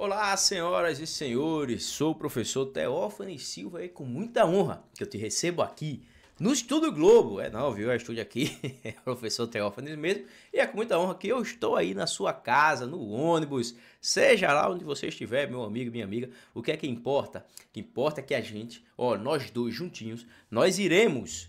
Olá, senhoras e senhores, sou o professor Teófanes Silva e com muita honra que eu te recebo aqui no Estúdio Globo. Não, viu? É estúdio aqui, é o professor Teófanes mesmo, e é com muita honra que eu estou aí na sua casa, no ônibus, seja lá onde você estiver, meu amigo, minha amiga. O que é que importa? O que importa é que a gente, nós dois juntinhos, nós iremos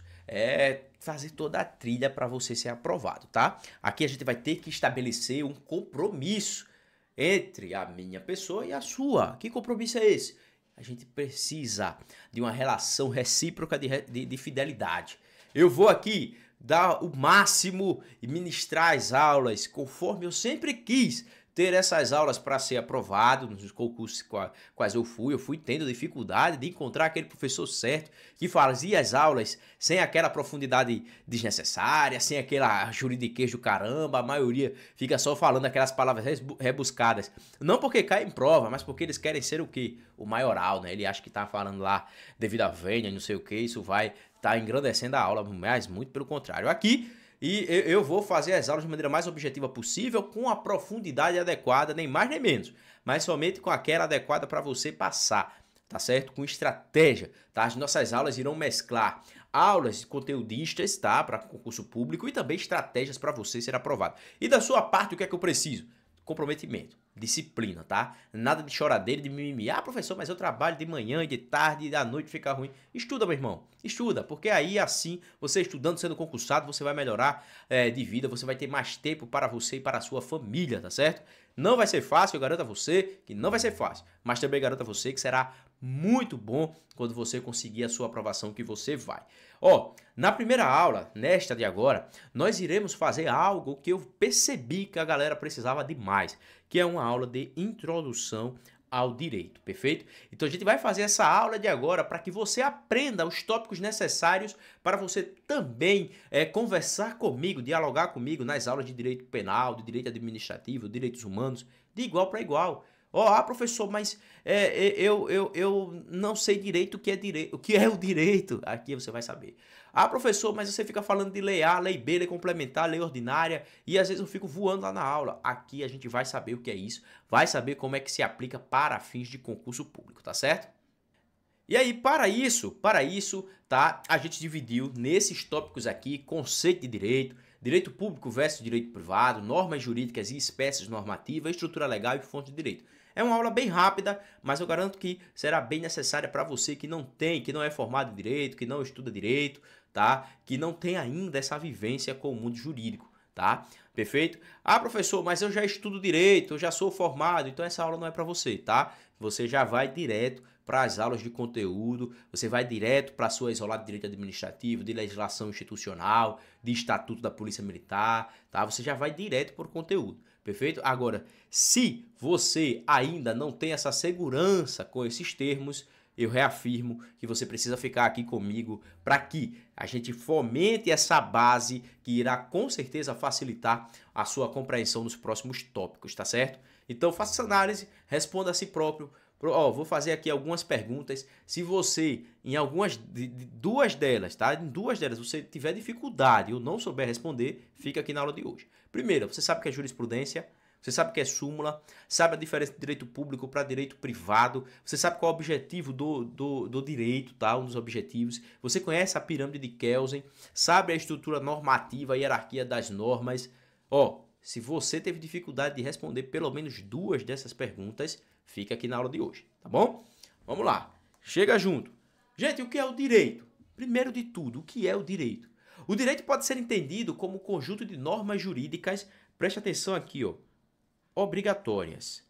fazer toda a trilha para você ser aprovado, tá? Aqui a gente vai ter que estabelecer um compromisso entre a minha pessoa e a sua. Que compromisso é esse? A gente precisa de uma relação recíproca de fidelidade. Eu vou aqui dar o máximo e ministrar as aulas conforme eu sempre quis ter essas aulas para ser aprovado nos concursos quais eu fui tendo dificuldade de encontrar aquele professor certo que fazia as aulas sem aquela profundidade desnecessária, sem aquela juridiquês do caramba. A maioria fica só falando aquelas palavras rebuscadas, não porque cai em prova, mas porque eles querem ser o quê? O maioral, né? Ele acha que tá falando lá devido à vênia, não sei o que, isso vai tá engrandecendo a aula, mas muito pelo contrário. Aqui eu vou fazer as aulas de maneira mais objetiva possível, com a profundidade adequada, nem mais nem menos, mas somente com aquela adequada para você passar, tá certo? Com estratégia, tá? As nossas aulas irão mesclar aulas conteudistas, tá? Para concurso público e também estratégias para você ser aprovado. E da sua parte, o que é que eu preciso? Comprometimento, disciplina, tá? Nada de choradeira, de mimimi. Ah, professor, mas eu trabalho de manhã e de tarde e à noite fica ruim. Estuda, meu irmão, estuda, porque aí assim, você estudando, sendo concursado, você vai melhorar de vida, você vai ter mais tempo para você e para a sua família, tá certo? Não vai ser fácil, eu garanto a você que não vai ser fácil, mas também garanto a você que será muito bom quando você conseguir a sua aprovação, que você vai. Na primeira aula, nesta de agora, nós iremos fazer algo que eu percebi que a galera precisava demais, que é uma aula de introdução ao direito, perfeito? Então a gente vai fazer essa aula de agora para que você aprenda os tópicos necessários para você também conversar comigo, dialogar comigo nas aulas de direito penal, de direito administrativo, direitos humanos, de igual para igual. Professor, mas eu não sei direito o que é direito. O que é o direito? Aqui você vai saber. Professor, mas você fica falando de lei A, lei B, lei complementar, lei ordinária, e às vezes eu fico voando lá na aula. Aqui a gente vai saber o que é isso, vai saber como é que se aplica para fins de concurso público, tá certo? E aí, para isso, tá? A gente dividiu nesses tópicos aqui conceito de direito, direito público versus direito privado, normas jurídicas e espécies normativas, estrutura legal e fonte de direito. É uma aula bem rápida, mas eu garanto que será bem necessária para você que não é formado em direito, que não estuda direito, tá? Que não tem ainda essa vivência com o mundo jurídico, tá? Perfeito? Professor, mas eu já estudo direito, eu já sou formado, então essa aula não é para você, tá? Você já vai direto para as aulas de conteúdo, você vai direto para a sua isolada de direito administrativo, de legislação institucional, de estatuto da Polícia Militar, tá? Você já vai direto para o conteúdo, perfeito? Agora, se você ainda não tem essa segurança com esses termos, eu reafirmo que você precisa ficar aqui comigo para que a gente fomente essa base que irá com certeza facilitar a sua compreensão nos próximos tópicos, tá certo? Então faça essa análise, responda a si próprio. Vou fazer aqui algumas perguntas. Se você, em algumas, duas delas, tá? Em duas delas, você tiver dificuldade ou não souber responder, fica aqui na aula de hoje. Primeiro, você sabe o que é jurisprudência? Você sabe o que é súmula? Sabe a diferença de direito público para direito privado? Você sabe qual é o objetivo do direito, tá? Um dos objetivos. Você conhece a pirâmide de Kelsen? Sabe a estrutura normativa, a hierarquia das normas? Se você teve dificuldade de responder pelo menos duas dessas perguntas, fica aqui na aula de hoje, tá bom? Vamos lá, chega junto. Gente, o que é o direito? Primeiro de tudo, o que é o direito? O direito pode ser entendido como um conjunto de normas jurídicas, preste atenção aqui, obrigatórias,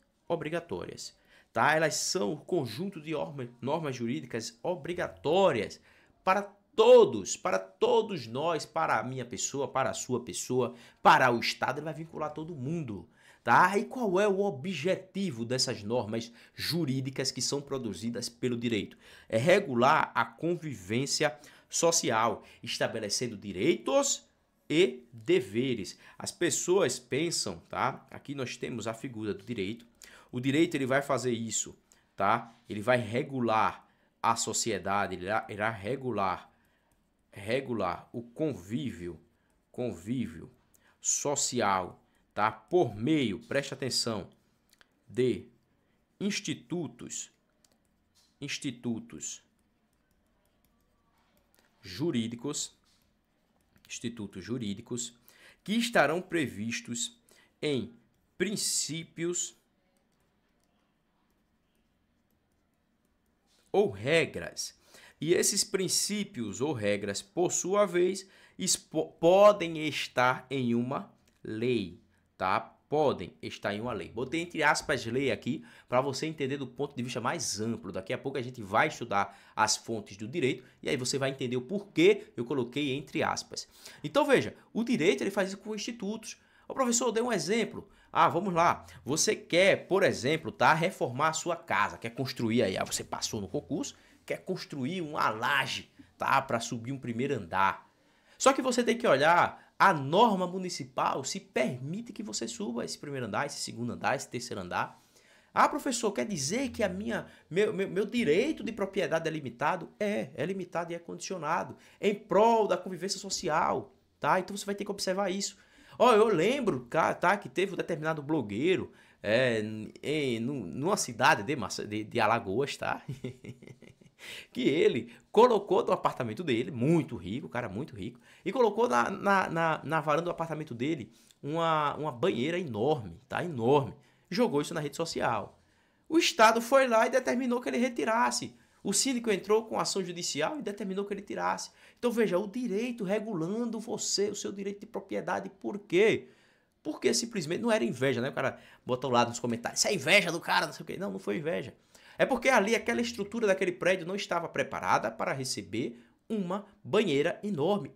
tá? Elas são o conjunto de normas jurídicas obrigatórias para todos nós, para a minha pessoa, para a sua pessoa, para o Estado. Ele vai vincular todo mundo, tá? E qual é o objetivo dessas normas jurídicas que são produzidas pelo direito? É regular a convivência social, estabelecendo direitos e deveres. As pessoas pensam, tá? Aqui nós temos a figura do direito. O direito ele vai fazer isso, tá? Ele vai regular a sociedade, ele irá regular o convívio social, tá? Por meio, preste atenção, de institutos jurídicos, que estarão previstos em princípios ou regras. E esses princípios ou regras, por sua vez, podem estar em uma lei, tá? Podem estar em uma lei. Botei entre aspas lei aqui para você entender do ponto de vista mais amplo. Daqui a pouco a gente vai estudar as fontes do direito e aí você vai entender o porquê eu coloquei entre aspas. Então veja, o direito ele faz isso com institutos. O professor deu um exemplo. Ah, vamos lá. Você quer, por exemplo, tá, reformar a sua casa, quer construir aí, você passou no concurso, quer construir uma laje, tá, para subir um primeiro andar. Só que você tem que olhar, a norma municipal se permite que você suba esse primeiro andar, esse segundo andar, esse terceiro andar. Ah, professor, quer dizer que meu direito de propriedade é limitado? É limitado e é condicionado em prol da convivência social, tá? Então você vai ter que observar isso. Ó, eu lembro, tá, que teve um determinado blogueiro numa cidade de Alagoas, tá? Que ele colocou no apartamento dele, muito rico, cara muito rico, e colocou na varanda do apartamento dele uma banheira enorme, tá? Enorme. Jogou isso na rede social. O Estado foi lá e determinou que ele retirasse. O síndico entrou com ação judicial e determinou que ele tirasse. Então veja, o direito regulando você, o seu direito de propriedade. Por quê? Porque simplesmente não era inveja, né? O cara botou lá nos comentários, isso é inveja do cara, não sei o quê. Não, não foi inveja. É porque ali aquela estrutura daquele prédio não estava preparada para receber uma banheira enorme.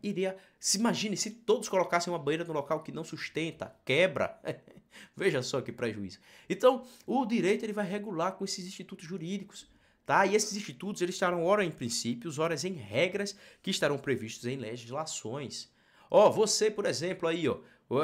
Imagine se todos colocassem uma banheira no local que não sustenta, quebra. Veja só que prejuízo. Então, o direito ele vai regular com esses institutos jurídicos, tá? E esses institutos eles estarão ora em princípios, ora em regras que estarão previstos em legislações. Ó, você, por exemplo, aí, ó,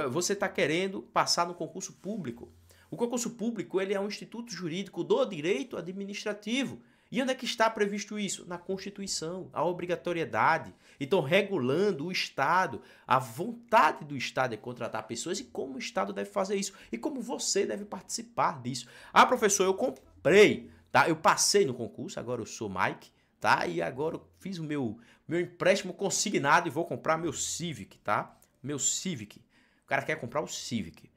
você está querendo passar no concurso público. O concurso público ele é um instituto jurídico do direito administrativo. E onde é que está previsto isso? Na Constituição, a obrigatoriedade. Então, regulando o Estado, a vontade do Estado é contratar pessoas e como o Estado deve fazer isso. E como você deve participar disso. Ah, professor, eu comprei, tá? Eu passei no concurso, agora eu sou Mike, tá? E agora eu fiz o meu empréstimo consignado e vou comprar meu Civic, tá? Meu Civic. O cara quer comprar o Civic.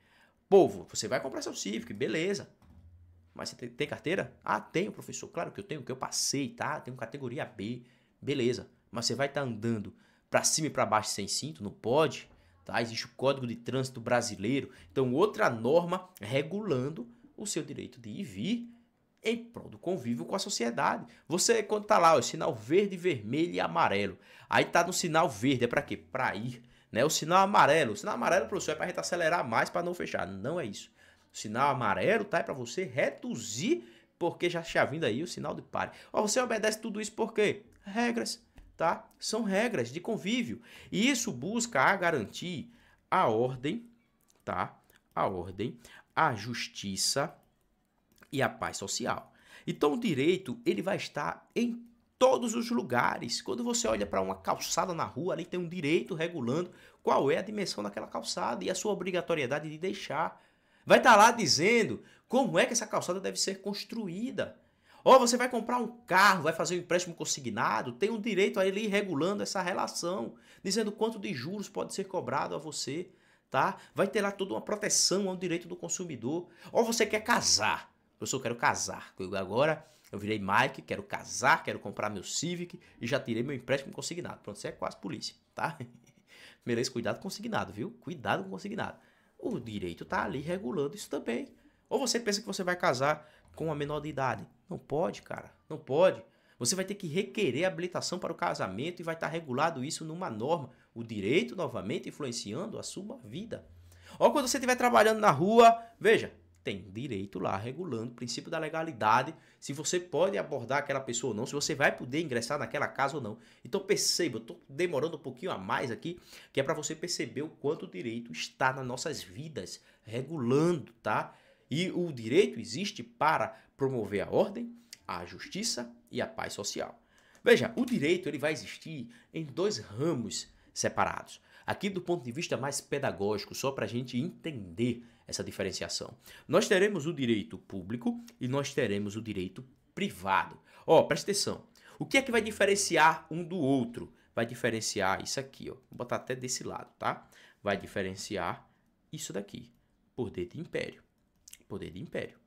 Povo, você vai comprar seu Civic, beleza. Mas você tem carteira? Ah, tenho, professor. Claro que eu tenho, que eu passei, tá? Tenho categoria B, beleza. Mas você vai estar andando para cima e para baixo sem cinto? Não pode, tá? Existe o Código de Trânsito Brasileiro. Então, outra norma regulando o seu direito de ir e vir em prol do convívio com a sociedade. Você, quando tá lá, o sinal verde, vermelho e amarelo. Aí tá no sinal verde, é para quê? Para ir. Né? O sinal amarelo, professor, é para a gente acelerar mais para não fechar. Não é isso. O sinal amarelo tá, é para você reduzir, porque já está vindo aí o sinal de pare. Ó, você obedece tudo isso por quê? Regras, tá? São regras de convívio. E isso busca garantir a ordem, tá? A ordem, a justiça e a paz social. Então o direito ele vai estar em todos os lugares. Quando você olha para uma calçada na rua, ali tem um direito regulando qual é a dimensão daquela calçada e a sua obrigatoriedade de deixar. Vai estar lá dizendo como é que essa calçada deve ser construída. Ou você vai comprar um carro, vai fazer um empréstimo consignado, tem um direito ali regulando essa relação, dizendo quanto de juros pode ser cobrado a você, tá? Vai ter lá toda uma proteção ao direito do consumidor. Ou você quer casar. Eu quero casar. Agora eu virei Mike, quero casar, quero comprar meu Civic e já tirei meu empréstimo consignado. Pronto, você é quase polícia, tá? Beleza, cuidado com consignado, viu? Cuidado com consignado. O direito tá ali regulando isso também. Ou você pensa que você vai casar com uma menor de idade? Não pode, cara. Não pode. Você vai ter que requerer habilitação para o casamento e vai estar regulado isso numa norma. O direito, novamente, influenciando a sua vida. Ou quando você estiver trabalhando na rua, veja, tem direito lá regulando o princípio da legalidade, se você pode abordar aquela pessoa ou não, se você vai poder ingressar naquela casa ou não. Então perceba, eu estou demorando um pouquinho a mais aqui, que é para você perceber o quanto o direito está nas nossas vidas, regulando, tá? E o direito existe para promover a ordem, a justiça e a paz social. Veja, o direito ele vai existir em dois ramos separados. Aqui do ponto de vista mais pedagógico, só para a gente entender essa diferenciação. Nós teremos o direito público e nós teremos o direito privado. Ó, presta atenção. O que é que vai diferenciar um do outro? Vai diferenciar isso aqui, ó. Vou botar até desse lado, tá? Vai diferenciar isso daqui. Poder de império. Poder de império,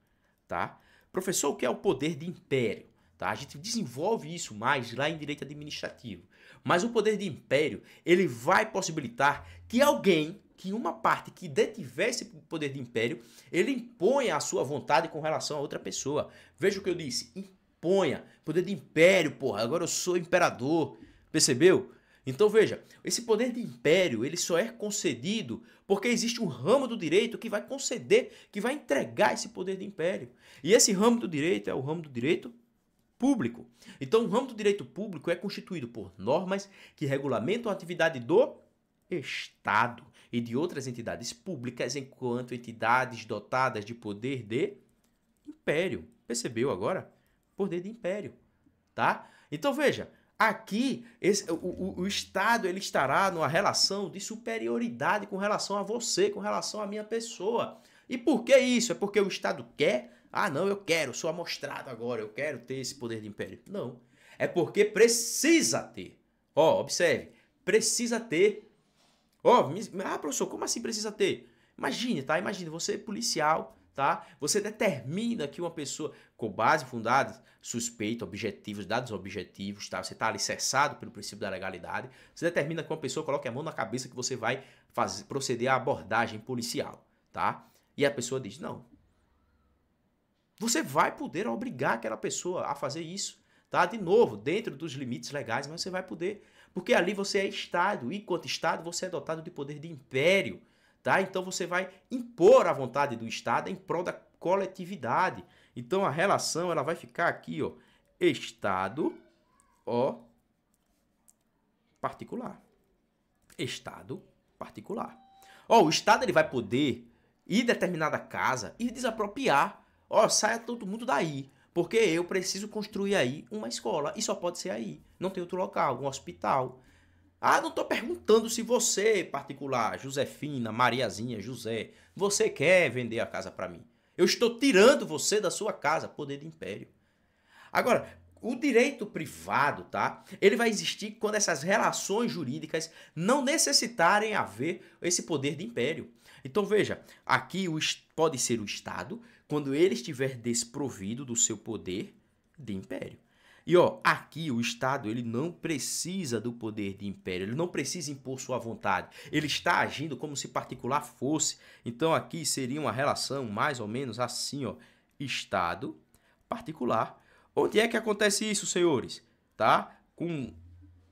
tá? Professor, o que é o poder de império? Tá? A gente desenvolve isso mais lá em direito administrativo. Mas o poder de império, ele vai possibilitar que alguém, que uma parte que detiver esse poder de império, ele imponha a sua vontade com relação a outra pessoa. Veja o que eu disse, imponha. Poder de império, porra, agora eu sou imperador. Percebeu? Então veja, esse poder de império, ele só é concedido porque existe um ramo do direito que vai conceder, que vai entregar esse poder de império. E esse ramo do direito é o ramo do direito público. Então o ramo do direito público é constituído por normas que regulamentam a atividade do Estado e de outras entidades públicas enquanto entidades dotadas de poder de império. Percebeu agora? Poder de império, tá? Então veja, aqui, o Estado ele estará numa relação de superioridade com relação a você, com relação à minha pessoa. E por que isso? É porque o Estado quer? Ah, não, eu quero, sou amostrado agora, eu quero ter esse poder de império. Não, é porque precisa ter. Ó, observe, precisa ter. Ó, professor, como assim precisa ter? Imagine, tá? Imagine, você é policial, tá? Você determina que uma pessoa com base fundada, suspeita, objetivos, dados objetivos, tá? Você está alicerçado pelo princípio da legalidade. Você determina que uma pessoa coloque a mão na cabeça que você vai proceder à abordagem policial, tá? E a pessoa diz, não. Você vai poder obrigar aquela pessoa a fazer isso, tá? De novo, dentro dos limites legais, mas você vai poder. Porque ali você é Estado, e enquanto Estado você é dotado de poder de império, tá? Então você vai impor a vontade do Estado em prol da coletividade. Então a relação ela vai ficar aqui, ó, Estado, ó, particular. Estado particular. Ó, o Estado ele vai poder ir em determinada casa e desapropriar. Ó, saia todo mundo daí, porque eu preciso construir aí uma escola e só pode ser aí. Não tem outro local, um hospital. Ah, não estou perguntando se você, particular, Josefina, Mariazinha, José, você quer vender a casa para mim. Eu estou tirando você da sua casa, poder de império. Agora, o direito privado, tá? Ele vai existir quando essas relações jurídicas não necessitarem haver esse poder de império. Então veja, aqui pode ser o Estado quando ele estiver desprovido do seu poder de império. E ó, aqui o Estado ele não precisa do poder de império, ele não precisa impor sua vontade, ele está agindo como se particular fosse. Então aqui seria uma relação mais ou menos assim, ó, Estado particular. Onde é que acontece isso, senhores? Tá? Com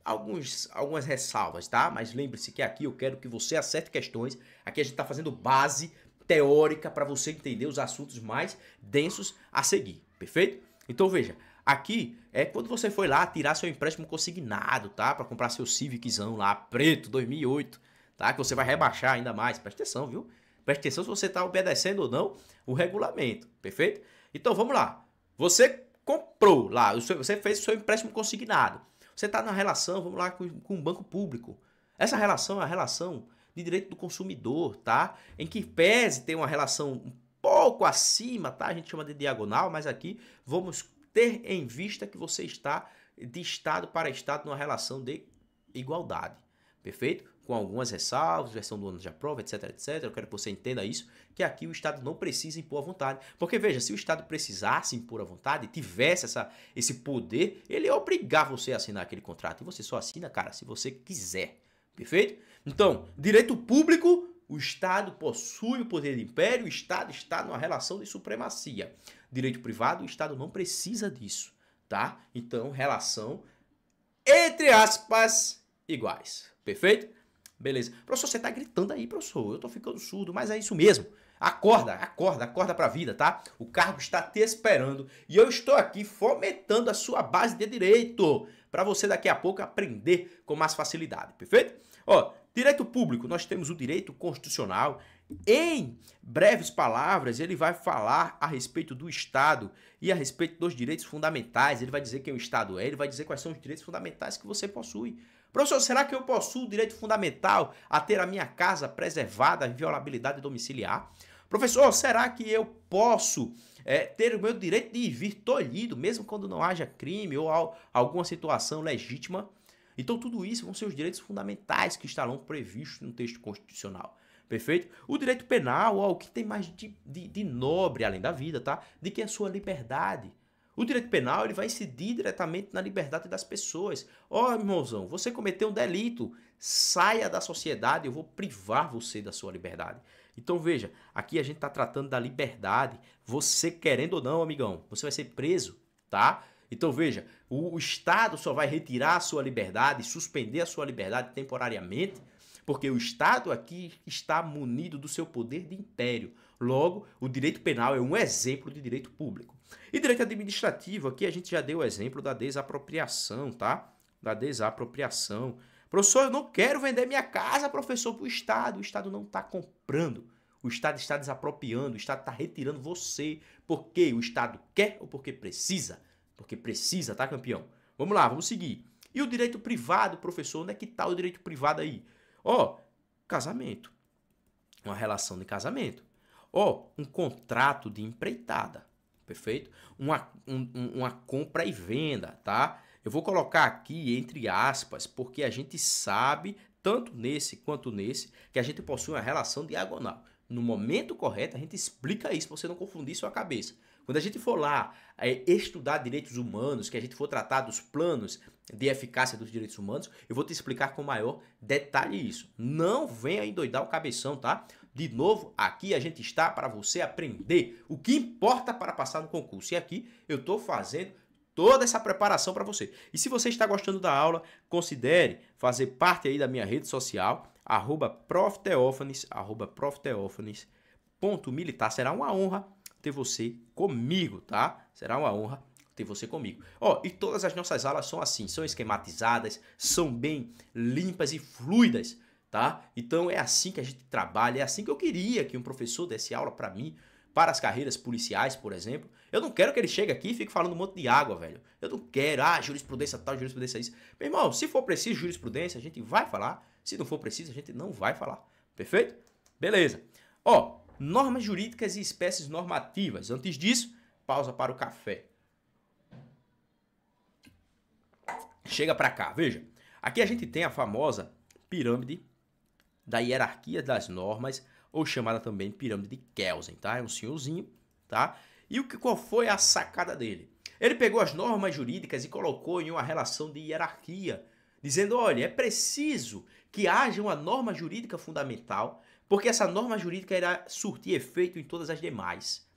algumas ressalvas, tá? Mas lembre-se que aqui eu quero que você acerte questões. Aqui a gente está fazendo base teórica para você entender os assuntos mais densos a seguir, perfeito? Então veja, aqui é quando você foi lá tirar seu empréstimo consignado, tá? Para comprar seu Civiczão lá, preto, 2008, tá? Que você vai rebaixar ainda mais. Presta atenção, viu? Presta atenção se você está obedecendo ou não o regulamento, perfeito? Então vamos lá. Você comprou lá, você fez o seu empréstimo consignado. Você está na relação, vamos lá, com um banco público. Essa relação é a relação de direito do consumidor, tá? Em que pese ter uma relação um pouco acima, tá? A gente chama de diagonal, mas aqui vamos ter em vista que você está de Estado para Estado numa relação de igualdade, perfeito? Com algumas ressalvas, versão do ano de aprova, etc, etc. Eu quero que você entenda isso, que aqui o Estado não precisa impor a vontade. Porque, veja, se o Estado precisasse impor a vontade, tivesse esse poder, ele ia obrigar você a assinar aquele contrato. E você só assina, cara, se você quiser, perfeito? Então, direito público, o Estado possui o poder de império, o Estado está numa relação de supremacia. Direito privado, o Estado não precisa disso, tá? Então, relação, entre aspas, iguais, perfeito? Beleza. Professor, você tá gritando aí, professor. Eu tô ficando surdo, mas é isso mesmo. Acorda, acorda, acorda pra vida, tá? O cargo está te esperando e eu estou aqui fomentando a sua base de direito para você daqui a pouco aprender com mais facilidade, perfeito? Ó, direito público, nós temos o direito constitucional. Em breves palavras, ele vai falar a respeito do Estado e a respeito dos direitos fundamentais. Ele vai dizer quem o Estado é, ele vai dizer quais são os direitos fundamentais que você possui. Professor, será que eu possuo o direito fundamental a ter a minha casa preservada, a inviolabilidade domiciliar? Professor, será que eu posso ter o meu direito de vir tolhido, mesmo quando não haja crime ou alguma situação legítima? Então, tudo isso vão ser os direitos fundamentais que estarão previstos no texto constitucional. Perfeito? O direito penal, ó, o que tem mais de nobre, além da vida, tá? De que a sua liberdade. O direito penal ele vai incidir diretamente na liberdade das pessoas. Ó, irmãozão, você cometeu um delito, saia da sociedade, eu vou privar você da sua liberdade. Então veja, aqui a gente está tratando da liberdade. Você querendo ou não, amigão, você vai ser preso, tá? Então veja, o Estado só vai retirar a sua liberdade, suspender a sua liberdade temporariamente, porque o Estado aqui está munido do seu poder de império. Logo, o direito penal é um exemplo de direito público. E direito administrativo, aqui a gente já deu o exemplo da desapropriação, tá? Da desapropriação. Professor, eu não quero vender minha casa, professor, para o Estado. O Estado não está comprando. O Estado está desapropriando, o Estado está retirando você. Porque o Estado quer ou porque precisa? Porque precisa, tá, campeão? Vamos lá, vamos seguir. E o direito privado, professor? Onde é que está o direito privado aí? Ó, casamento. Uma relação de casamento. Ó, um contrato de empreitada. Perfeito? Uma compra e venda, tá? Eu vou colocar aqui entre aspas, porque a gente sabe, tanto nesse quanto nesse, que a gente possui uma relação diagonal. No momento correto, a gente explica isso para você não confundir sua cabeça. Quando a gente for lá estudar direitos humanos, que a gente for tratar dos planos de eficácia dos direitos humanos, eu vou te explicar com maior detalhe isso. Não venha endoidar o cabeção, tá? De novo, aqui a gente está para você aprender o que importa para passar no concurso. E aqui eu estou fazendo toda essa preparação para você. E se você está gostando da aula, considere fazer parte aí da minha rede social, @profteofanes, @profteofanes.militar. Será uma honra ter você comigo, tá? Será uma honra ter você comigo. Ó, e todas as nossas aulas são assim, são esquematizadas, são bem limpas e fluidas, tá? Então é assim que a gente trabalha, é assim que eu queria que um professor desse aula para mim, para as carreiras policiais, por exemplo. Eu não quero que ele chegue aqui e fique falando um monte de água, velho. Eu não quero, jurisprudência tal, jurisprudência isso. Meu irmão, se for preciso jurisprudência, a gente vai falar. Se não for preciso, a gente não vai falar. Perfeito? Beleza. Ó, normas jurídicas e espécies normativas. Antes disso, pausa para o café. Chega para cá, veja. Aqui a gente tem a famosa pirâmide da hierarquia das normas, ou chamada também pirâmide de Kelsen, tá? É um senhorzinho, tá? E qual foi a sacada dele? Ele pegou as normas jurídicas e colocou em uma relação de hierarquia, dizendo, olha, é preciso que haja uma norma jurídica fundamental, porque essa norma jurídica irá surtir efeito em todas as demais.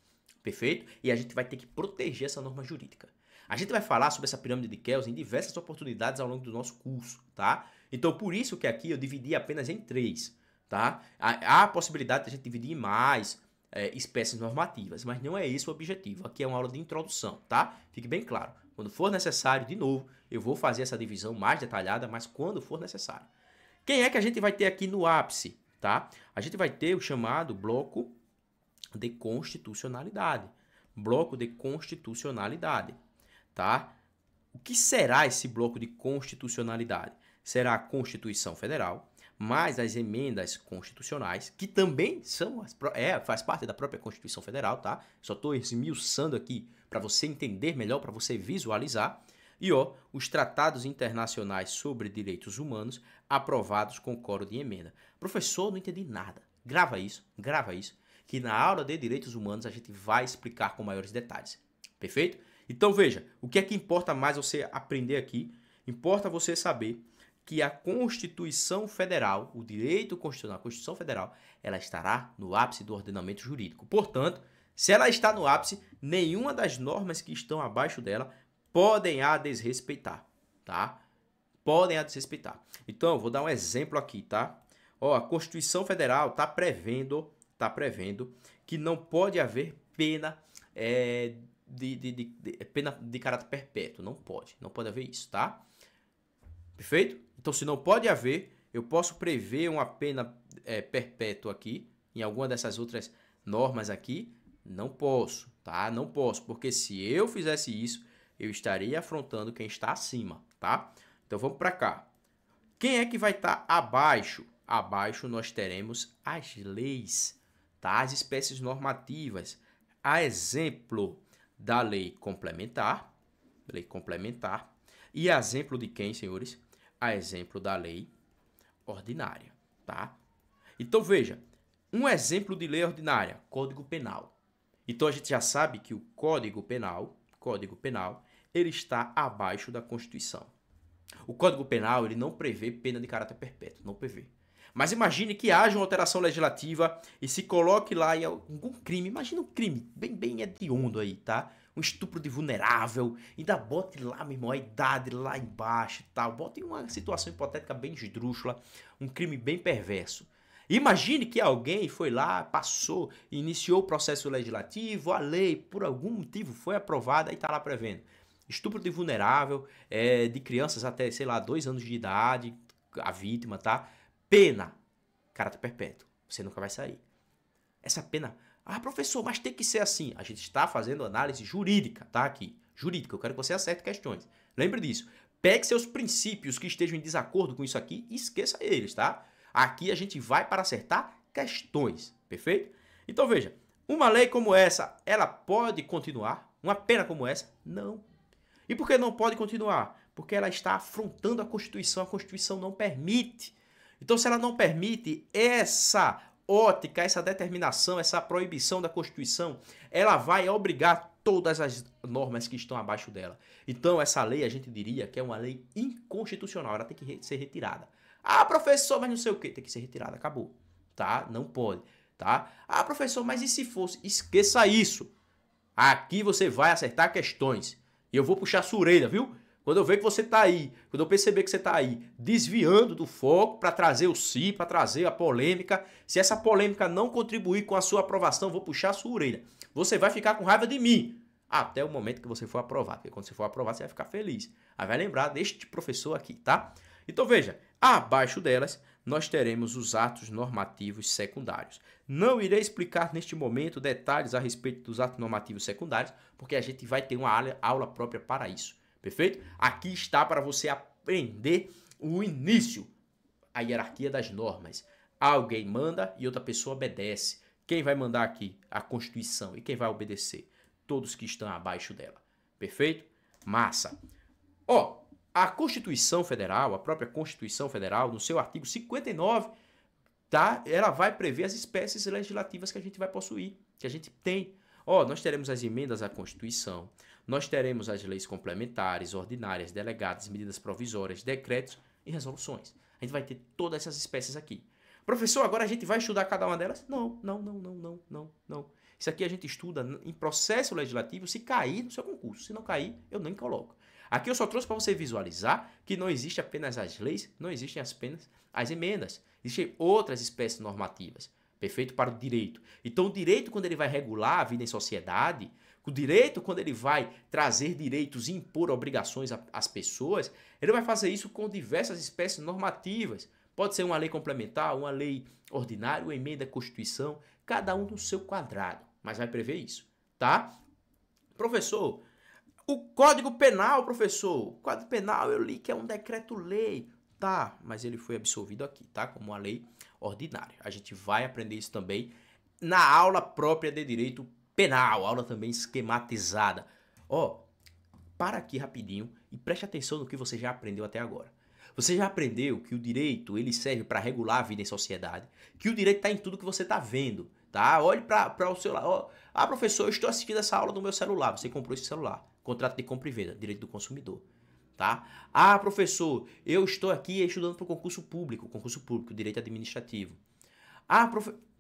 Perfeito? E a gente vai ter que proteger essa norma jurídica. A gente vai falar sobre essa pirâmide de Kelsen em diversas oportunidades ao longo do nosso curso, tá? Então, por isso que aqui eu dividi apenas em 3, tá? Há a possibilidade de a gente dividir em mais espécies normativas, mas não é esse o objetivo. Aqui é uma aula de introdução, tá? Fique bem claro. Quando for necessário, de novo, eu vou fazer essa divisão mais detalhada, mas quando for necessário. Quem é que a gente vai ter aqui no ápice, tá? A gente vai ter o chamado bloco de constitucionalidade. Bloco de constitucionalidade, tá? O que será esse bloco de constitucionalidade? Será a Constituição Federal, mais as emendas constitucionais, que também são faz parte da própria Constituição Federal, tá? Só estou esmiuçando aqui para você entender melhor, para você visualizar. E os tratados internacionais sobre direitos humanos aprovados com coro de emenda. Professor, não entendi nada. Grava isso, que na aula de direitos humanos a gente vai explicar com maiores detalhes. Perfeito? Então veja, o que é que importa mais você aprender aqui? Importa você saber que a Constituição Federal, o direito constitucional, a Constituição Federal, ela estará no ápice do ordenamento jurídico. Portanto, se ela está no ápice, nenhuma das normas que estão abaixo dela podem a desrespeitar, tá? Podem a desrespeitar. Então, vou dar um exemplo aqui, tá? A Constituição Federal está prevendo que não pode haver pena pena de caráter perpétuo. Não pode haver isso, tá? Perfeito? Então, se não pode haver, eu posso prever uma pena perpétua aqui, em alguma dessas outras normas aqui. Não posso, tá? Não posso, porque se eu fizesse isso, eu estaria afrontando quem está acima, tá? Então, vamos para cá. Quem é que vai estar abaixo? Abaixo nós teremos as leis, tá? As espécies normativas, a exemplo da lei complementar, e a exemplo de quem, senhores? A exemplo da lei ordinária, tá? Então veja, um exemplo de lei ordinária, Código Penal. Então a gente já sabe que o Código Penal, ele está abaixo da Constituição. O Código Penal, ele não prevê pena de caráter perpétuo, não prevê. Mas imagine que haja uma alteração legislativa e se coloque lá em algum crime, imagina um crime bem hediondo aí, tá? Um estupro de vulnerável, ainda bote lá, meu irmão, a idade lá embaixo e tal, bote uma situação hipotética bem esdrúxula, um crime bem perverso. Imagine que alguém foi lá, passou, iniciou o processo legislativo, a lei, por algum motivo, foi aprovada e está lá prevendo. Estupro de vulnerável, de crianças até, sei lá, 2 anos de idade, a vítima, tá? Pena, caráter perpétuo, você nunca vai sair. Essa pena, professor, mas tem que ser assim. A gente está fazendo análise jurídica, tá? Aqui, jurídica, eu quero que você acerte questões. Lembre disso. Pegue seus princípios que estejam em desacordo com isso aqui e esqueça eles, tá? Aqui a gente vai para acertar questões, perfeito? Então veja, uma lei como essa, ela pode continuar? Uma pena como essa? Não. E por que não pode continuar? Porque ela está afrontando a Constituição não permite. Então se ela não permite, essa ótica, essa determinação, essa proibição da Constituição, ela vai obrigar todas as normas que estão abaixo dela. Então essa lei, a gente diria que é uma lei inconstitucional, ela tem que ser retirada. Professor, mas não sei o que, tem que ser retirada, acabou, tá? Não pode, tá? Professor, mas e se fosse? Esqueça isso. Aqui você vai acertar questões. E eu vou puxar a sua orelha, viu? Quando eu ver que você tá aí, quando eu perceber que você tá aí desviando do foco para trazer o si, para trazer a polêmica, se essa polêmica não contribuir com a sua aprovação, eu vou puxar a sua orelha. Você vai ficar com raiva de mim até o momento que você for aprovado. Porque quando você for aprovado, você vai ficar feliz. Aí vai lembrar deste professor aqui, tá? Então veja, abaixo delas nós teremos os atos normativos secundários. Não irei explicar neste momento detalhes a respeito dos atos normativos secundários, porque a gente vai ter uma aula própria para isso. Perfeito? Aqui está para você aprender o início, a hierarquia das normas. Alguém manda e outra pessoa obedece. Quem vai mandar aqui? A Constituição. E quem vai obedecer? Todos que estão abaixo dela. Perfeito? Massa. A Constituição Federal, a própria Constituição Federal, no seu artigo 59, tá? Ela vai prever as espécies legislativas que a gente vai possuir, que a gente tem. Nós teremos as emendas à Constituição, nós teremos as leis complementares, ordinárias, delegadas, medidas provisórias, decretos e resoluções. A gente vai ter todas essas espécies aqui. Professor, agora a gente vai estudar cada uma delas? Não. Isso aqui a gente estuda em processo legislativo se cair no seu concurso. Se não cair, eu nem coloco. Aqui eu só trouxe para você visualizar que não existe apenas as leis, não existem apenas as emendas. Existem outras espécies normativas, perfeito, para o direito. Então o direito, quando ele vai regular a vida em sociedade, o direito, quando ele vai trazer direitos e impor obrigações às pessoas, ele vai fazer isso com diversas espécies normativas. Pode ser uma lei complementar, uma lei ordinária, uma emenda à Constituição, cada um no seu quadrado, mas vai prever isso, tá? Professor, o Código Penal, professor, o Código Penal eu li que é um decreto-lei, tá? Mas ele foi absolvido aqui, tá? Como uma lei ordinária. A gente vai aprender isso também na aula própria de direito penal, aula também esquematizada. Para aqui rapidinho e preste atenção no que você já aprendeu até agora. Você já aprendeu que o direito ele serve para regular a vida em sociedade, que o direito está em tudo que você está vendo, tá? Olhe para o celular. Professor, eu estou assistindo essa aula no meu celular. Você comprou esse celular. Contrato de compra e venda, direito do consumidor, tá? Professor, eu estou aqui estudando para o concurso público, direito administrativo.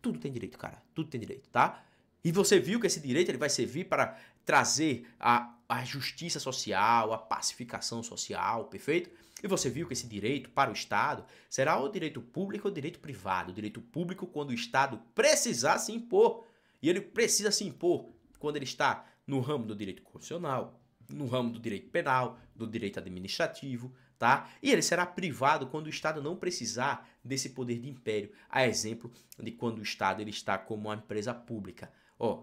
Tudo tem direito, cara, tudo tem direito, tá? E você viu que esse direito ele vai servir para trazer a justiça social, a pacificação social, perfeito? E você viu que esse direito para o Estado será o direito público ou o direito privado. O direito público quando o Estado precisar se impor. E ele precisa se impor quando ele está no ramo do direito constitucional, no ramo do direito penal, do direito administrativo, tá? E ele será privado quando o Estado não precisar desse poder de império, a exemplo de quando o Estado ele está como uma empresa pública.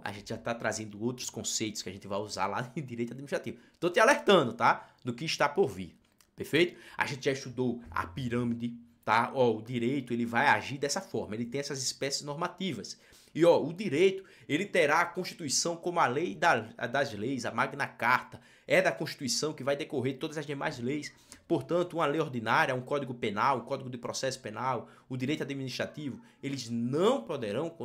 A gente já está trazendo outros conceitos que a gente vai usar lá em direito administrativo. Estou te alertando, tá? Do que está por vir, perfeito? A gente já estudou a pirâmide, tá? O direito ele vai agir dessa forma, ele tem essas espécies normativas. E ó, o direito, ele terá a Constituição como a lei das leis, a Magna Carta. É da Constituição que vai decorrer todas as demais leis. Portanto, uma lei ordinária, um código penal, um código de processo penal, o direito administrativo, eles não poderão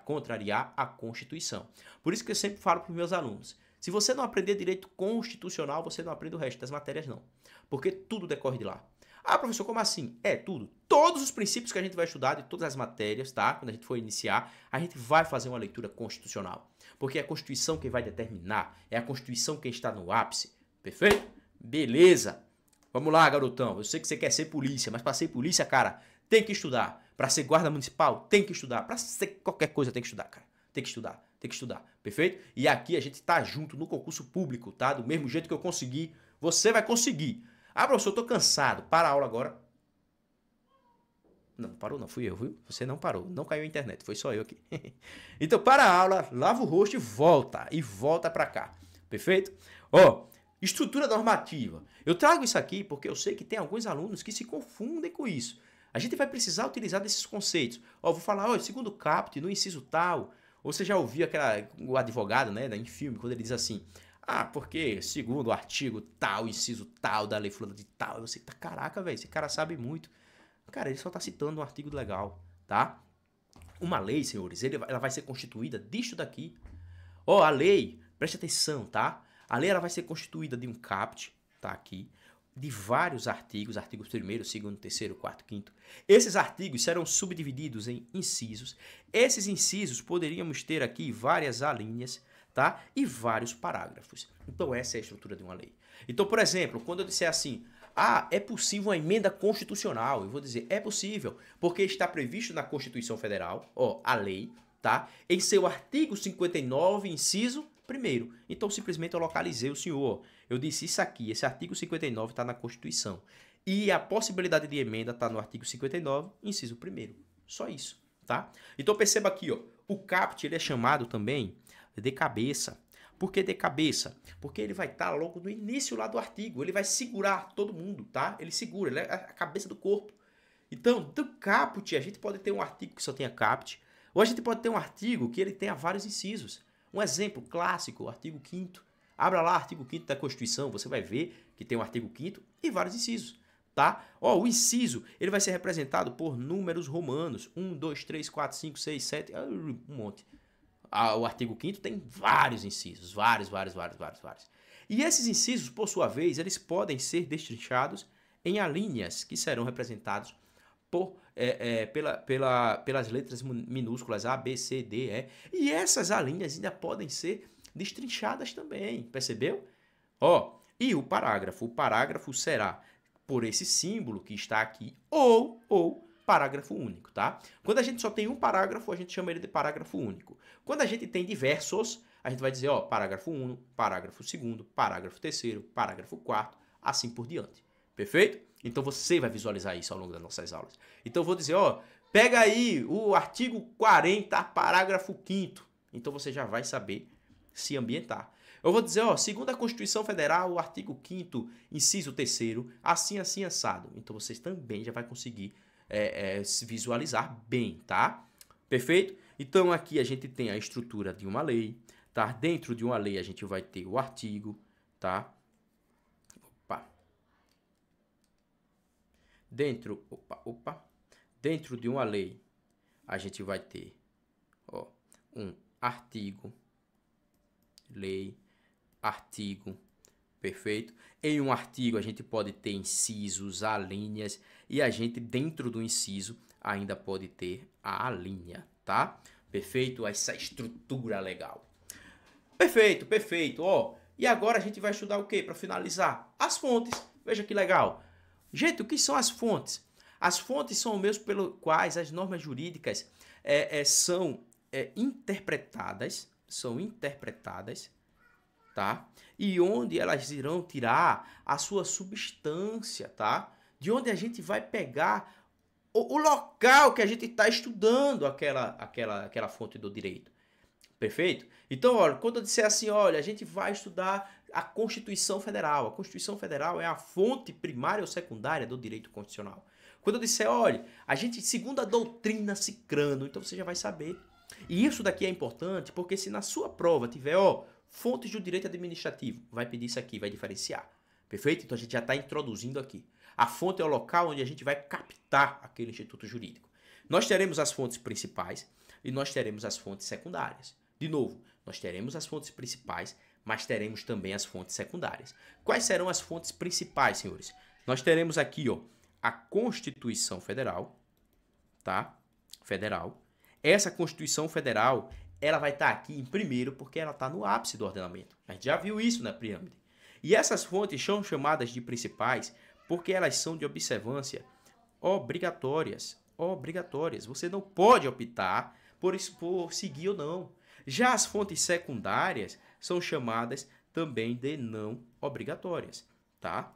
contrariar a Constituição. Por isso que eu sempre falo para os meus alunos, se você não aprender direito constitucional, você não aprende o resto das matérias não. Porque tudo decorre de lá. Ah, professor, como assim? É tudo. Todos os princípios que a gente vai estudar de todas as matérias, tá? Quando a gente for iniciar, a gente vai fazer uma leitura constitucional. Porque é a Constituição quem vai determinar, é a Constituição quem está no ápice. Perfeito? Beleza. Vamos lá, garotão. Eu sei que você quer ser polícia, mas para ser polícia, cara, tem que estudar. Para ser guarda municipal, tem que estudar. Para ser qualquer coisa, tem que estudar, cara. Tem que estudar, tem que estudar. Perfeito? E aqui a gente tá junto no concurso público, tá? Do mesmo jeito que eu consegui, você vai conseguir. Ah, professor, eu tô cansado. Para a aula agora. Não, parou não, fui eu, viu? Você não parou, não caiu a internet, foi só eu aqui. Então, para a aula, lava o rosto e volta pra cá. Perfeito? Ó, estrutura normativa. Eu trago isso aqui porque eu sei que tem alguns alunos que se confundem com isso. A gente vai precisar utilizar desses conceitos. Ó, vou falar, ó, segundo o caput, no inciso tal. Ou você já ouviu o advogado, né, em filme, quando ele diz assim... Ah, porque segundo o artigo tal, inciso tal, da lei fulana de tal, você tá, caraca, velho, esse cara sabe muito. Cara, ele só tá citando um artigo legal, tá? Uma lei, senhores, ela vai ser constituída disto daqui. Ó, a lei, preste atenção, tá? A lei ela vai ser constituída de um caput, tá aqui, de vários artigos, artigos 1º, 2º, 3º, 4º, 5º. Esses artigos serão subdivididos em incisos. Esses incisos poderíamos ter aqui várias alíneas, tá? E vários parágrafos. Então essa é a estrutura de uma lei. Então, por exemplo, quando eu disser assim, ah, é possível uma emenda constitucional, eu vou dizer, é possível, porque está previsto na Constituição Federal, ó, a lei, tá? Em seu artigo 59, inciso 1º. Então, simplesmente eu localizei o senhor. Eu disse isso aqui, esse artigo 59 está na Constituição. E a possibilidade de emenda está no artigo 59, inciso 1º. Só isso, tá? Então, perceba aqui, ó, o caput ele é chamado também de cabeça. Por que de cabeça? Porque ele vai estar logo no início lá do artigo. Ele vai segurar todo mundo, tá? Ele segura, ele é a cabeça do corpo. Então, do caput, a gente pode ter um artigo que só tenha caput. Ou a gente pode ter um artigo que ele tenha vários incisos. Um exemplo clássico, o artigo 5º. Abra lá o artigo 5º da Constituição, você vai ver que tem o artigo 5º e vários incisos, tá? Ó, o inciso, ele vai ser representado por números romanos. 1, 2, 3, 4, 5, 6, 7, um monte. O artigo 5º tem vários incisos, vários. E esses incisos, por sua vez, eles podem ser destrinchados em alíneas que serão representados pelas letras minúsculas A, B, C, D, E. E essas alíneas ainda podem ser destrinchadas também, percebeu? Ó, e o parágrafo será por esse símbolo que está aqui ou parágrafo único, tá? Quando a gente só tem um parágrafo, a gente chama ele de parágrafo único. Quando a gente tem diversos, a gente vai dizer, ó, parágrafo 1, parágrafo 2º, parágrafo 3º, parágrafo 4º, assim por diante. Perfeito? Então você vai visualizar isso ao longo das nossas aulas. Então eu vou dizer, ó, pega aí o artigo 40, parágrafo 5º. Então você já vai saber se ambientar. Eu vou dizer, ó, segundo a Constituição Federal, o artigo 5º, inciso 3º, assim, assado. Então vocês também já vai conseguir se visualizar bem, tá? Perfeito? Então aqui a gente tem a estrutura de uma lei, tá? Dentro de uma lei a gente vai ter o artigo, tá? Dentro de uma lei a gente vai ter, ó, um artigo, lei, artigo, perfeito? Em um artigo a gente pode ter incisos, alíneas, e a gente dentro do inciso ainda pode ter a alínea, tá? Perfeito? Essa estrutura legal. Perfeito, ó. E agora a gente vai estudar o quê? Para finalizar, as fontes. Veja que legal. Gente, o que são as fontes? As fontes são os meios pelos quais as normas jurídicas são interpretadas, tá? E onde elas irão tirar a sua substância, tá? De onde a gente vai pegar o local que a gente está estudando aquela fonte do direito. Perfeito? Então, olha, quando eu disser assim, olha, a gente vai estudar a Constituição Federal. A Constituição Federal é a fonte primária ou secundária do direito constitucional. Quando eu disser, olha, a gente, segundo a doutrina Cicrano, então você já vai saber. E isso daqui é importante porque se na sua prova tiver, ó, fontes do direito administrativo, vai pedir isso aqui, vai diferenciar. Perfeito? Então a gente já está introduzindo aqui. A fonte é o local onde a gente vai captar aquele instituto jurídico. Nós teremos as fontes principais e nós teremos as fontes secundárias. De novo, nós teremos as fontes principais, mas teremos também as fontes secundárias. Quais serão as fontes principais, senhores? Nós teremos aqui, ó, a Constituição Federal, tá? Federal. Essa Constituição Federal, ela vai estar aqui em primeiro porque ela está no ápice do ordenamento. A gente já viu isso na pirâmide. E essas fontes são chamadas de principais porque elas são de observância obrigatórias. Obrigatórias. Você não pode optar por seguir ou não. Já as fontes secundárias são chamadas também de não obrigatórias, tá?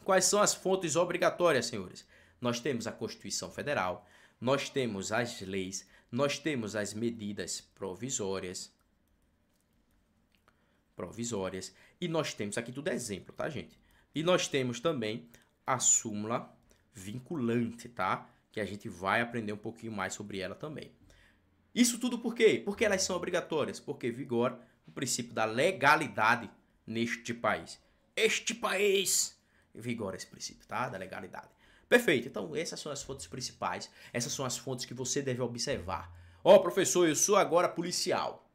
Quais são as fontes obrigatórias, senhores? Nós temos a Constituição Federal, nós temos as leis, nós temos as medidas provisórias, e nós temos aqui tudo exemplo, tá, gente? E nós temos também a súmula vinculante, tá? Que a gente vai aprender um pouquinho mais sobre ela também. Isso tudo por quê? Porque elas são obrigatórias, porque vigora o princípio da legalidade neste país. Este país vigora esse princípio, tá? Da legalidade. Perfeito. Então, essas são as fontes principais. Essas são as fontes que você deve observar. Ó, professor, eu sou agora policial.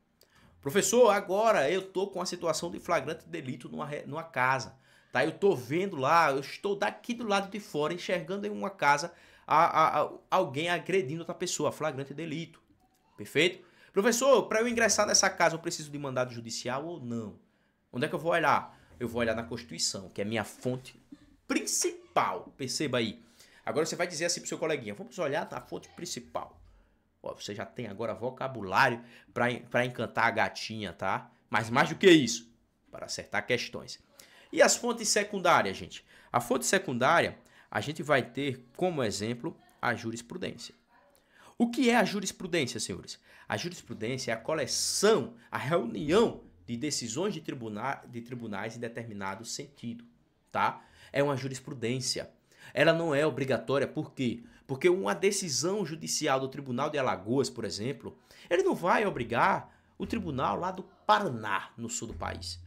Professor, agora eu tô com uma situação de flagrante delito numa casa. Tá? Eu tô vendo lá, eu estou daqui do lado de fora, enxergando em uma casa alguém agredindo outra pessoa, flagrante delito. Perfeito? Professor, para eu ingressar nessa casa, eu preciso de mandado judicial ou não? Onde é que eu vou olhar? Eu vou olhar na Constituição, que é minha fonte principal. Perceba aí. Agora você vai dizer assim pro seu coleguinha, vamos olhar na fonte principal. Ó, você já tem agora vocabulário para encantar a gatinha, tá? Mas mais do que isso, para acertar questões. E as fontes secundárias, gente? A fonte secundária, a gente vai ter como exemplo a jurisprudência. O que é a jurisprudência, senhores? A jurisprudência é a coleção, a reunião de decisões de tribunais em determinado sentido, tá? É uma jurisprudência. Ela não é obrigatória, por quê? Porque uma decisão judicial do Tribunal de Alagoas, por exemplo, ele não vai obrigar o tribunal lá do Paraná, no sul do país,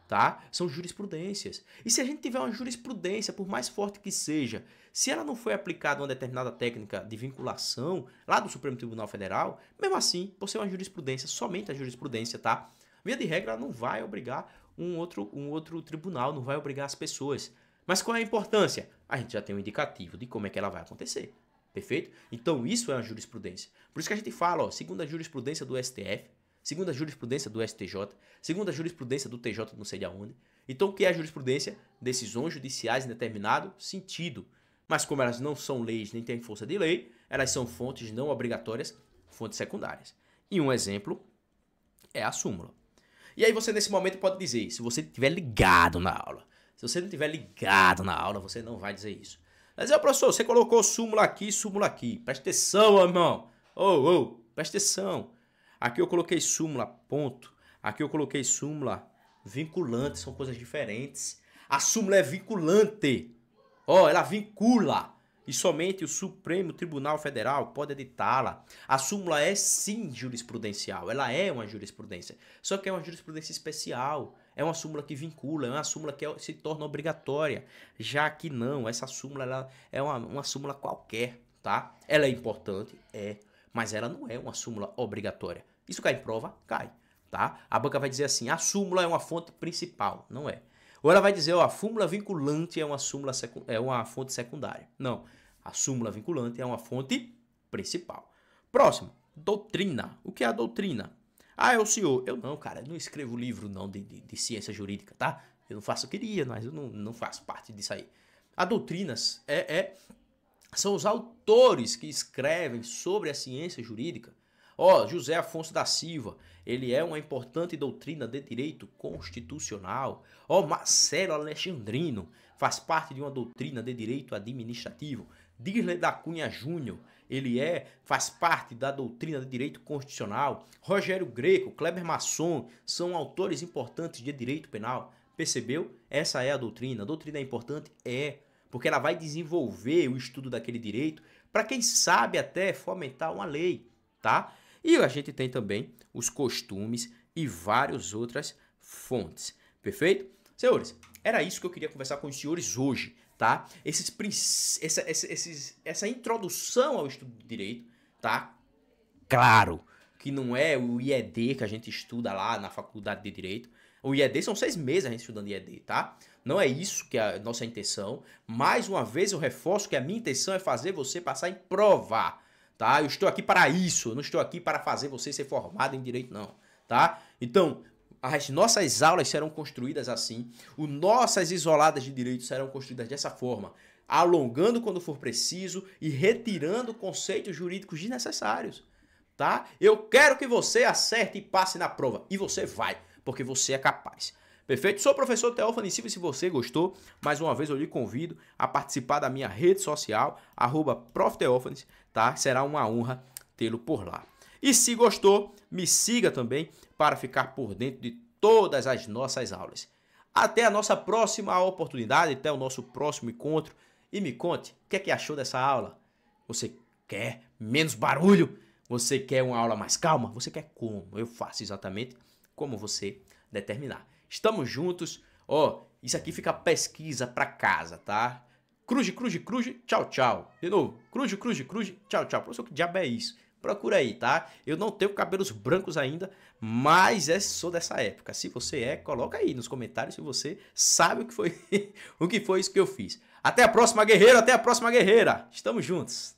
tá? São jurisprudências. E se a gente tiver uma jurisprudência, por mais forte que seja, se ela não foi aplicada uma determinada técnica de vinculação lá do Supremo Tribunal Federal, mesmo assim, por ser uma jurisprudência, somente a jurisprudência, tá? Via de regra, ela não vai obrigar um outro tribunal, não vai obrigar as pessoas. Mas qual é a importância? A gente já tem um indicativo de como é que ela vai acontecer. Perfeito? Então isso é uma jurisprudência. Por isso que a gente fala, ó, segundo a jurisprudência do STF, segundo a jurisprudência do STJ, segundo a jurisprudência do TJ não sei de aonde. Então o que é a jurisprudência? Decisões judiciais em determinado sentido. Mas como elas não são leis nem têm força de lei, elas são fontes não obrigatórias, fontes secundárias. E um exemplo é a súmula. E aí você nesse momento pode dizer, se você estiver ligado na aula. Se você não estiver ligado na aula, você não vai dizer isso. Mas, professor, você colocou súmula aqui. Presta atenção, meu irmão. Presta atenção. Aqui eu coloquei súmula, ponto. Aqui eu coloquei súmula vinculante, são coisas diferentes. A súmula é vinculante. Ela vincula. E somente o Supremo Tribunal Federal pode editá-la. A súmula é sim jurisprudencial. Ela é uma jurisprudência. Só que é uma jurisprudência especial. É uma súmula que vincula, é uma súmula que se torna obrigatória. Já que não, essa súmula ela é uma súmula qualquer, tá? Ela é importante, mas ela não é uma súmula obrigatória. Isso cai em prova? Cai, tá? A banca vai dizer assim, a súmula é uma fonte principal, não é. Ou ela vai dizer, a súmula vinculante é uma fonte secundária. Não, a súmula vinculante é uma fonte principal. Próximo, doutrina. O que é a doutrina? É o senhor. Eu não, cara, eu não escrevo livro não de ciência jurídica, tá? Eu não faço, eu queria, mas eu não faço parte disso aí. A doutrinas são os autores que escrevem sobre a ciência jurídica. José Afonso da Silva, ele é uma importante doutrina de direito constitucional. Marcelo Alexandrino faz parte de uma doutrina de direito administrativo. Dirley da Cunha Júnior, ele faz parte da doutrina de direito constitucional. Rogério Greco, Kleber Masson, são autores importantes de direito penal. Percebeu? Essa é a doutrina. A doutrina é importante? Porque ela vai desenvolver o estudo daquele direito para, quem sabe, até fomentar uma lei, tá? E a gente tem também os costumes e várias outras fontes. Perfeito? Senhores, era isso que eu queria conversar com os senhores hoje, tá? Essa introdução ao estudo de direito, tá? Claro que não é o IED que a gente estuda lá na faculdade de Direito. O IED são 6 meses a gente estudando IED, tá? Não é isso que é a nossa intenção. Mais uma vez eu reforço que a minha intenção é fazer você passar em prova, tá? Eu estou aqui para isso, eu não estou aqui para fazer você ser formado em Direito, não, tá? Então, as nossas aulas serão construídas assim, as nossas isoladas de Direito serão construídas dessa forma, alongando quando for preciso e retirando conceitos jurídicos desnecessários. Tá? Eu quero que você acerte e passe na prova. E você vai, porque você é capaz. Perfeito? Sou o professor Teófano Silva e se você gostou, mais uma vez eu lhe convido a participar da minha rede social, @profteofanes, tá? Será uma honra tê-lo por lá. E se gostou, me siga também para ficar por dentro de todas as nossas aulas. Até a nossa próxima oportunidade, até o nosso próximo encontro. E me conte, o que é que achou dessa aula? Você quer menos barulho? Você quer uma aula mais calma? Você quer como? Eu faço exatamente como você determinar. Estamos juntos. Ó, isso aqui fica pesquisa para casa, tá? Cruze, cruze, cruze, tchau, tchau. De novo, cruze, cruze, cruze, tchau, tchau. Professor, que diabo é isso? Procura aí, tá? Eu não tenho cabelos brancos ainda, mas sou dessa época. Se você coloca aí nos comentários se você sabe o que foi, o que foi isso que eu fiz. Até a próxima, guerreiro, até a próxima, guerreira. Estamos juntos.